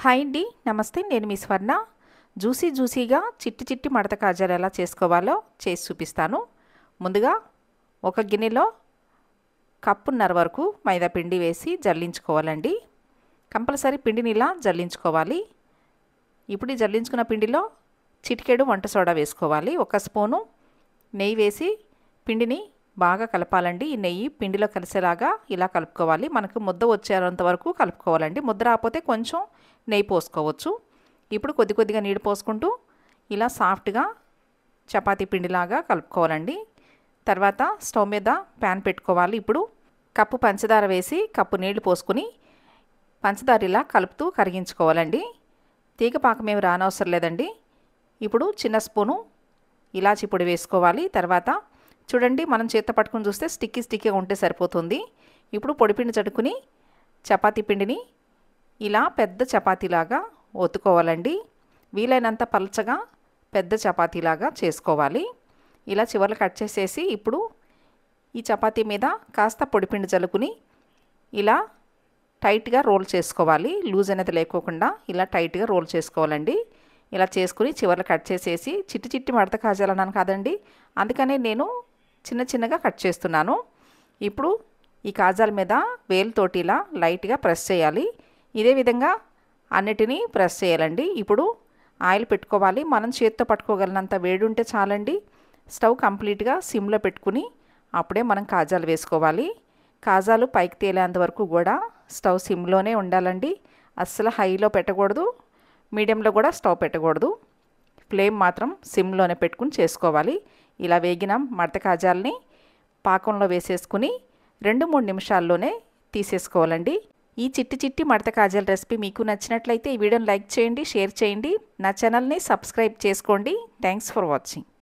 Hi అండి, నమస్తే. నేను మీ స్వర్ణ. జ్యూసీగా చిట్టి చిట్టి మడత కాజాలు ఎలా చేసుకోవాలో చేసి చూపిస్తాను. ముందుగా ఒక గిన్నెలో కప్పున్నర వరకు మైదా పిండి వేసి జల్లించుకోవాలండి. కంపల్సరీ పిండిని ఇలా జల్లించుకోవాలి. ఇప్పుడు ఈ జల్లించుకున్న పిండిలో చిటికెడు వంట సోడా వేసుకోవాలి. ఒక స్పూను నెయ్యి వేసి పిండిని బాగా కలపాలండి. ఈ నెయ్యి పిండిలో కలిసేలాగా ఇలా కలుపుకోవాలి. మనకు ముద్ద వచ్చేంత వరకు కలుపుకోవాలండి. ముద్ద రాకపోతే కొంచెం నెయ్యి పోసుకోవచ్చు. ఇప్పుడు కొద్దిగా నీళ్ళు పోసుకుంటూ ఇలా సాఫ్ట్గా చపాతీ పిండిలాగా కలుపుకోవాలండి. తర్వాత స్టవ్ మీద ప్యాన్ పెట్టుకోవాలి. ఇప్పుడు కప్పు పంచదార వేసి కప్పు నీళ్లు పోసుకుని పంచదార ఇలా కలుపుతూ కరిగించుకోవాలండి. తీగ పాకం ఏమి రానవసరం లేదండి. ఇప్పుడు చిన్న స్పూను ఇలాచి పొడి వేసుకోవాలి. తర్వాత చూడండి, మనం చేత్తో పట్టుకుని చూస్తే స్టిక్కీగా ఉంటే సరిపోతుంది. ఇప్పుడు పొడిపిండి చడుకుని చపాతీ పిండిని ఇలా పెద్ద చపాతీలాగా ఒత్తుకోవాలండి. వీలైనంత పలచగా పెద్ద చపాతీలాగా చేసుకోవాలి. ఇలా చివర్లు కట్ చేసేసి ఇప్పుడు ఈ చపాతీ మీద కాస్త పొడిపిండి చల్లుకుని ఇలా టైట్గా రోల్ చేసుకోవాలి. లూజ్ అనేది లేకోకుండా ఇలా టైట్గా రోల్ చేసుకోవాలండి. ఇలా చేసుకుని చివర్లు కట్ చేసేసి చిట్టి మడత కాజాలన్నాను కాదండి, అందుకనే నేను చిన్నగా కట్ చేస్తున్నాను. ఇప్పుడు ఈ కాజాల మీద వేలుతోటి ఇలా లైట్గా ప్రెస్ చేయాలి. ఇదే విధంగా అన్నిటినీ ప్రెస్ చేయాలండి. ఇప్పుడు ఆయిల్ పెట్టుకోవాలి. మనం చేత్తో పట్టుకోగలిగినంత వేడి ఉంటే చాలండి. స్టవ్ కంప్లీట్గా సిమ్లో పెట్టుకుని అప్పుడే మనం కాజాలు వేసుకోవాలి. కాజాలు పైకి తేలేంత వరకు కూడా స్టవ్ సిమ్లోనే ఉండాలండి. అస్సలు హైలో పెట్టకూడదు, మీడియంలో కూడా స్టవ్ పెట్టకూడదు. ఫ్లేమ్ మాత్రం సిమ్లోనే పెట్టుకుని చేసుకోవాలి. ఇలా వేగిన మడత కాజాలని పాకంలో వేసేసుకుని 2-3 నిమిషాల్లోనే తీసేసుకోవాలండి. ఈ చిట్టి మడత కాజాల రెసిపీ మీకు నచ్చినట్లయితే ఈ వీడియోని లైక్ చేయండి, షేర్ చేయండి. నా ఛానల్ని సబ్స్క్రైబ్ చేసుకోండి. Thanks for watching.